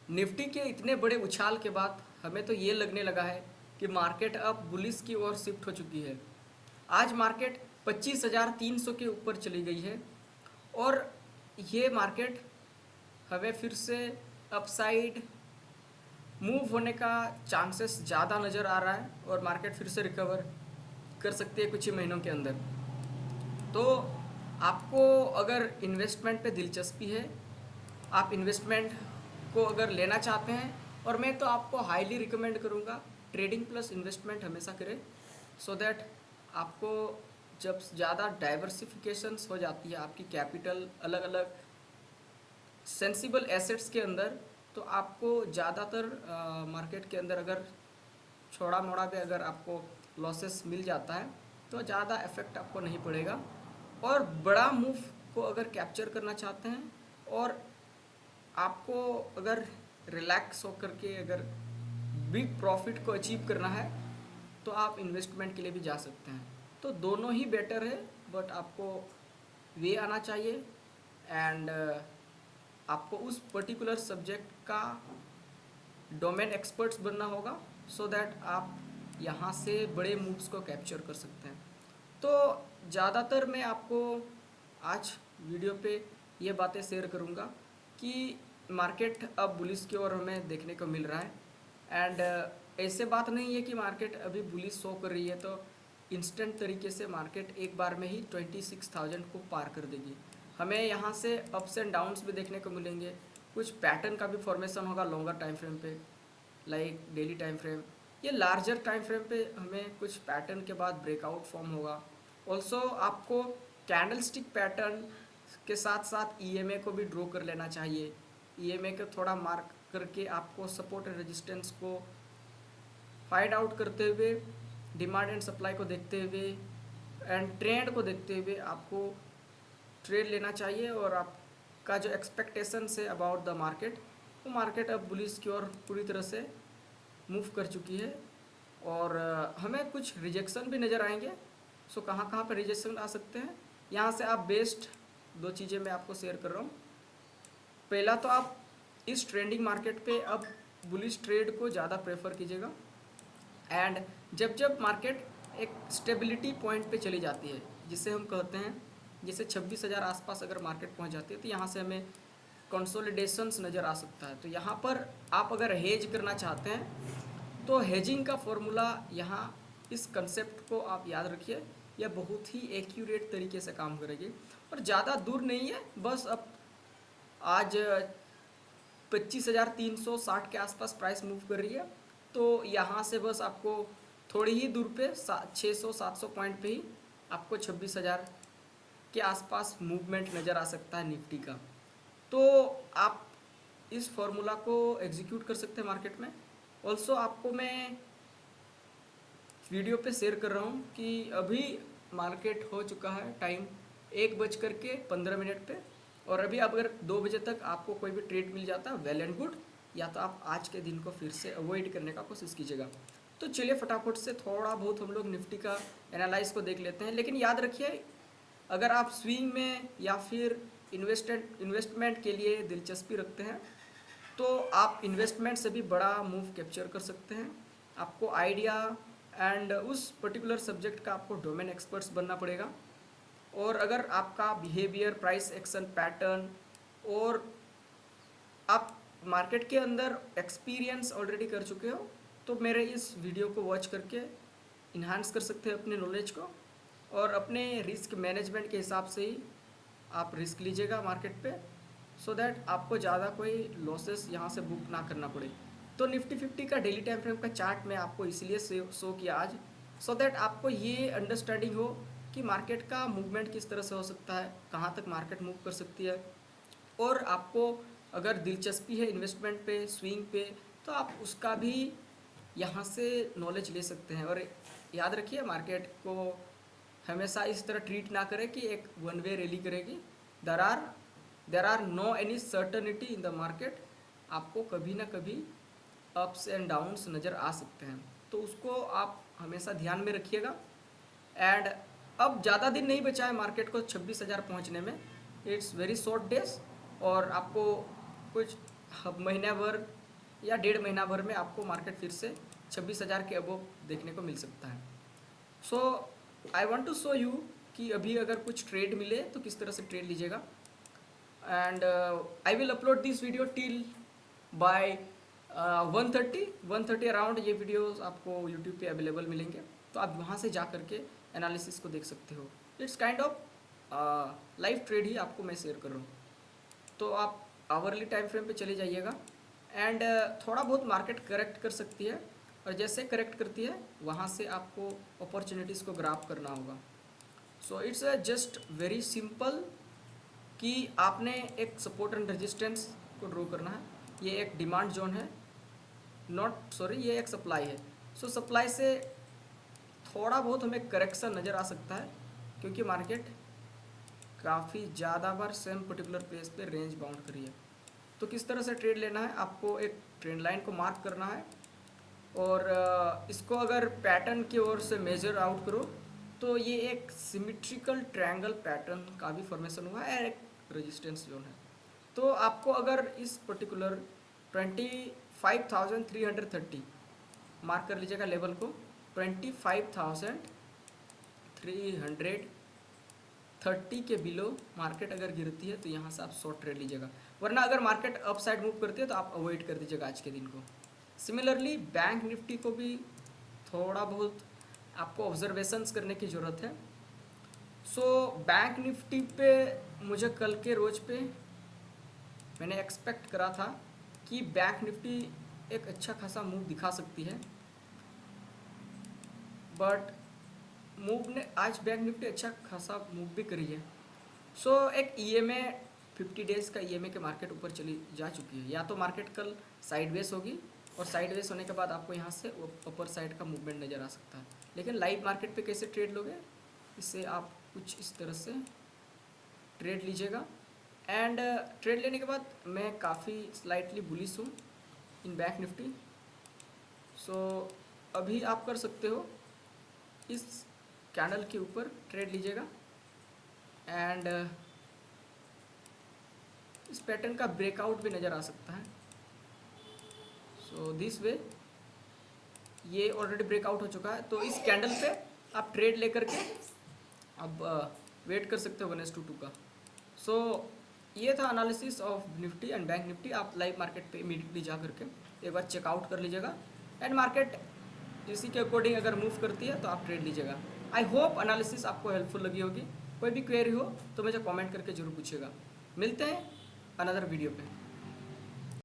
Nifty के इतने बड़े उछाल के बाद हमें तो ये लगने लगा है कि मार्केट अब बुलिश की ओर शिफ्ट हो चुकी है। आज मार्केट 25,300 के ऊपर चली गई है और ये मार्केट हमें फिर से अपसाइड मूव होने का चांसेस ज़्यादा नज़र आ रहा है और मार्केट फिर से रिकवर कर सकती है कुछ ही महीनों के अंदर। तो आपको अगर इन्वेस्टमेंट पे दिलचस्पी है, आप इन्वेस्टमेंट को अगर लेना चाहते हैं, और मैं तो आपको हाईली रिकमेंड करूँगा ट्रेडिंग प्लस इन्वेस्टमेंट हमेशा करें, सो दैट आपको जब ज़्यादा डाइवर्सिफिकेशंस हो जाती है आपकी कैपिटल अलग अलग सेंसिबल एसेट्स के अंदर, तो आपको ज़्यादातर मार्केट के अंदर अगर छोड़ा मोड़ा पे अगर आपको लॉसेस मिल जाता है तो ज़्यादा इफेक्ट आपको नहीं पड़ेगा। और बड़ा मूव को अगर कैप्चर करना चाहते हैं और आपको अगर रिलैक्स होकर के अगर बिग प्रॉफिट को अचीव करना है तो आप इन्वेस्टमेंट के लिए भी जा सकते हैं। तो दोनों ही बेटर है, बट आपको वे आना चाहिए एंड आपको उस पर्टिकुलर सब्जेक्ट का डोमेन एक्सपर्ट्स बनना होगा, सो दैट आप यहाँ से बड़े मूव्स को कैप्चर कर सकते हैं। तो ज़्यादातर मैं आपको आज वीडियो पे ये बातें शेयर करूँगा कि मार्केट अब बुलिश की ओर हमें देखने को मिल रहा है एंड ऐसे बात नहीं है कि मार्केट अभी बुलिश शो कर रही है तो इंस्टेंट तरीके से मार्केट एक बार में ही 26,000 को पार कर देगी। हमें यहाँ से अप्स एंड डाउन्स भी देखने को मिलेंगे, कुछ पैटर्न का भी फॉर्मेशन होगा लॉन्गर टाइम फ्रेम पे, लाइक डेली टाइम फ्रेम या लार्जर टाइम फ्रेम पे हमें कुछ पैटर्न के बाद ब्रेकआउट फॉर्म होगा। ऑल्सो आपको कैंडलस्टिक पैटर्न के साथ साथ ईएमए को भी ड्रॉ कर लेना चाहिए। ईएमए को थोड़ा मार्क करके आपको सपोर्ट एंड रेजिस्टेंस को फाइंड आउट करते हुए, डिमांड एंड सप्लाई को देखते हुए एंड ट्रेंड को देखते हुए आपको ट्रेड लेना चाहिए। और आपका जो एक्सपेक्टेशंस है अबाउट द मार्केट, वो मार्केट अब बुलिश की ओर पूरी तरह से मूव कर चुकी है और हमें कुछ रिजेक्शन भी नज़र आएंगे। सो कहाँ कहाँ पर रिजेक्शन आ सकते हैं, यहाँ से आप बेस्ट दो चीज़ें मैं आपको शेयर कर रहा हूँ। पहला तो आप इस ट्रेंडिंग मार्केट पे अब बुलिश ट्रेड को ज़्यादा प्रेफर कीजिएगा एंड जब जब मार्केट एक स्टेबिलिटी पॉइंट पे चली जाती है, जिसे हम कहते हैं, जैसे 26,000 आसपास अगर मार्केट पहुंच जाती है तो यहाँ से हमें कंसोलिडेशंस नज़र आ सकता है। तो यहाँ पर आप अगर हेज करना चाहते हैं तो हेजिंग का फॉर्मूला यहाँ इस कंसेप्ट को आप याद रखिए, यह बहुत ही एक्यूरेट तरीके से काम करेगी और ज़्यादा दूर नहीं है। बस अब आज 25,360 के आसपास प्राइस मूव कर रही है, तो यहाँ से बस आपको थोड़ी ही दूर पे 600-700 पॉइंट पे ही आपको 26,000 के आसपास मूवमेंट नज़र आ सकता है निफ्टी का। तो आप इस फॉर्मूला को एग्जीक्यूट कर सकते हैं मार्केट में। ऑल्सो आपको मैं वीडियो पे शेयर कर रहा हूँ कि अभी मार्केट हो चुका है टाइम 1:15 पे, और अभी अगर 2 बजे तक आपको कोई भी ट्रेड मिल जाता है वेल एंड गुड, या तो आप आज के दिन को फिर से अवॉइड करने का कोशिश कीजिएगा। तो चलिए फटाफट से थोड़ा बहुत हम लोग निफ्टी का एनालाइज को देख लेते हैं। लेकिन याद रखिए, अगर आप स्विंग में या फिर इन्वेस्टमेंट के लिए दिलचस्पी रखते हैं तो आप इन्वेस्टमेंट से भी बड़ा मूव कैप्चर कर सकते हैं। आपको आइडिया एंड उस पर्टिकुलर सब्जेक्ट का आपको डोमेन एक्सपर्ट्स बनना पड़ेगा। और अगर आपका बिहेवियर, प्राइस एक्शन पैटर्न और आप मार्केट के अंदर एक्सपीरियंस ऑलरेडी कर चुके हो, तो मेरे इस वीडियो को वॉच करके इन्हांस कर सकते हैं अपने नॉलेज को, और अपने रिस्क मैनेजमेंट के हिसाब से ही आप रिस्क लीजिएगा मार्केट पे, सो दैट आपको ज़्यादा कोई लॉसेस यहाँ से बुक ना करना पड़े। तो निफ्टी 50 का डेली टाइम फ्रेम का चार्ट मैं आपको इसलिए शो किया आज, सो दैट आपको ये अंडरस्टैंडिंग हो कि मार्केट का मूवमेंट किस तरह से हो सकता है, कहाँ तक मार्केट मूव कर सकती है। और आपको अगर दिलचस्पी है इन्वेस्टमेंट पे, स्विंग पे, तो आप उसका भी यहाँ से नॉलेज ले सकते हैं। और याद रखिए, मार्केट को हमेशा इस तरह ट्रीट ना करें कि एक वन वे रैली करेगी। There are no any certainty in the market. आपको कभी ना कभी अप्स एंड डाउन्स नज़र आ सकते हैं, तो उसको आप हमेशा ध्यान में रखिएगा। एंड अब ज़्यादा दिन नहीं बचा है मार्केट को 26,000 पहुँचने में, इट्स वेरी शॉर्ट डेज, और आपको कुछ महीने भर या 1.5 महीना भर में आपको मार्केट फिर से 26,000 के अबव देखने को मिल सकता है। So I want to show you कि अभी अगर कुछ ट्रेड मिले तो किस तरह से ट्रेड लीजिएगा। And I will upload this video till by 1:30 around. ये वीडियोस आपको यूट्यूब पे अवेलेबल मिलेंगे, तो आप वहाँ से जा करके एनालिसिस को देख सकते हो। It's kind of live trade ही आपको मैं शेयर कर रहा हूँ। तो आप आवरली टाइम फ्रेम पे चले जाइएगा एंड थोड़ा बहुत मार्केट करेक्ट कर सकती है, और जैसे करेक्ट करती है वहाँ से आपको अपॉर्चुनिटीज़ को ग्रैब करना होगा। So it's just very simple कि आपने एक सपोर्ट एंड रेजिस्टेंस को ड्रॉ करना है। ये एक डिमांड जोन है, ये एक सप्लाई है। सो सप्लाई से थोड़ा बहुत हमें करेक्शन नज़र आ सकता है, क्योंकि मार्केट काफ़ी ज़्यादा बार सेम पर्टिकुलर प्लेस पे रेंज बाउंड करी है। तो किस तरह से ट्रेड लेना है, आपको एक ट्रेंड लाइन को मार्क करना है, और इसको अगर पैटर्न की ओर से मेजर आउट करो तो ये एक सिमेट्रिकल ट्रायंगल पैटर्न का भी फॉर्मेशन हुआ है, एक रेजिस्टेंस जोन है। तो आपको अगर इस पर्टिकुलर 25,330 मार्क कर लीजिएगा लेवल को, 25,330 के बिलो मार्केट अगर गिरती है तो यहाँ से आप शॉर्ट ट्रेड लीजिएगा, वरना अगर मार्केट अप साइड मूव करती है तो आप अवॉइड कर दीजिएगा आज के दिन को। सिमिलरली बैंक निफ्टी को भी थोड़ा बहुत आपको ऑब्जर्वेशंस करने की ज़रूरत है। सो बैंक निफ्टी पे मुझे कल के रोज़ पे मैंने एक्सपेक्ट करा था कि बैंक निफ्टी एक अच्छा खासा मूव दिखा सकती है, बट मूव ने आज बैंक निफ्टी अच्छा खासा मूव भी करी है। सो एक EMA 50 डेज़ का EMA के मार्केट ऊपर चली जा चुकी है। या तो मार्केट कल साइडवेज होगी, और साइडवेज होने के बाद आपको यहाँ से अपर साइड का मूवमेंट नज़र आ सकता है। लेकिन लाइव मार्केट पे कैसे ट्रेड लोगे, इससे आप कुछ इस तरह से ट्रेड लीजिएगा। एंड ट्रेड लेने के बाद मैं काफ़ी स्लाइटली बुलिश हूँ इन बैंक निफ्टी। सो अभी आप कर सकते हो, इस कैंडल के ऊपर ट्रेड लीजिएगा, एंड इस पैटर्न का ब्रेकआउट भी नज़र आ सकता है। सो दिस वे ये ऑलरेडी ब्रेकआउट हो चुका है, तो इस कैंडल पे आप ट्रेड लेकर के अब वेट कर सकते हो 1:2 का। सो ये था analysis of Nifty and bank Nifty. आप लाइव मार्केट पे इमीडिएटली जा करके एक बार चेकआउट कर लीजिएगा, एंड मार्केट इसी के अकॉर्डिंग अगर मूव करती है तो आप ट्रेड लीजिएगा। आई होप एनालिसिस आपको हेल्पफुल लगी होगी। कोई भी क्वेरी हो तो मुझे कमेंट करके जरूर पूछिएगा। मिलते हैं अनदर वीडियो पे।